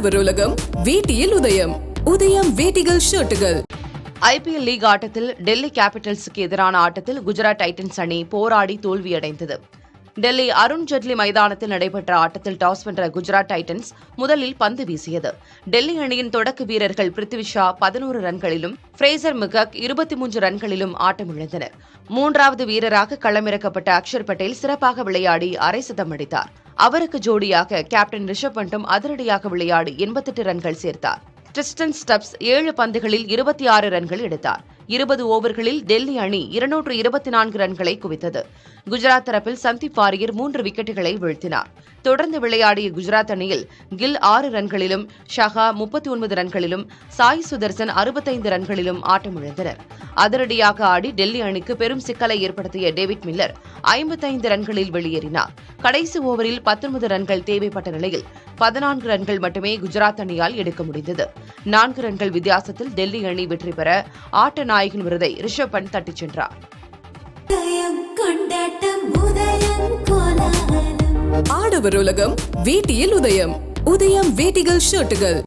ஆடவர் உலகம் வேட்டியில் உதயம். உதயம் வேட்டிகள் ஷர்ட்டுகள். ஐபிஎல் லீக் ஆட்டத்தில் டெல்லி கேபிட்டல்ஸுக்கு எதிரான ஆட்டத்தில் குஜராத் டைட்டன்ஸ் அணி போராடி தோல்வியடைந்தது. டெல்லி அருண் ஜெட்லி மைதானத்தில் நடைபெற்ற ஆட்டத்தில் டாஸ் வென்ற குஜராத் டைட்டன்ஸ் முதலில் பந்து வீசியது. டெல்லி அணியின் தொடக்க வீரர்கள் பிருத்வி ஷா 11 ரன்களிலும் ஃப்ரேசர் மெகக் 23 ரன்களிலும் ஆட்டமிழந்தனர். மூன்றாவது வீரராக களமிறக்கப்பட்ட அக்ஷர் பட்டேல் சிறப்பாக விளையாடி அரை சதம் அடித்தார். அவருக்கு ஜோடியாக கேப்டன் ரிஷப் பண்டும் அதிரடியாக விளையாடி 88 ரன்கள் சேர்த்தார். டிரிஸ்டன் ஸ்டப்ஸ் 7 பந்துகளில் 26 ரன்கள் எடுத்தார். 20 ஓவர்களில் டெல்லி அணி 224 ரன்களை குவித்தது. குஜராத் தரப்பில் சந்தீப் வாரியர் 3 விக்கெட்டுகளை வீழ்த்தினார். தொடர்ந்து விளையாடிய குஜராத் அணியில் கில் 6 ரன்களிலும், ஷஹா 39 ரன்களிலும், சாய் சுதர்சன் 65 ரன்களிலும் ஆட்டமிழந்தனர். அதிரடியாக ஆடி டெல்லி அணிக்கு பெரும் சிக்கலை ஏற்படுத்திய டேவிட் மில்லர் 55 ரன்களில் வெளியேறினார். கடைசி ஓவரில் 19 ரன்கள் தேவைப்பட்ட நிலையில் 14 ரன்கள் மட்டுமே குஜராத் அணியால் எடுக்க முடிந்தது. 4 ரன்கள் வித்தியாசத்தில் டெல்லி அணி வெற்றி பெற ஆட்ட நாயகன் விருதை ரிஷப் பண்ட் தட்டிச் சென்றார். ஆடவர் உலகம் வேட்டியில் உதயம். உதயம் வேட்டிகள் ஷர்ட்டுகள்.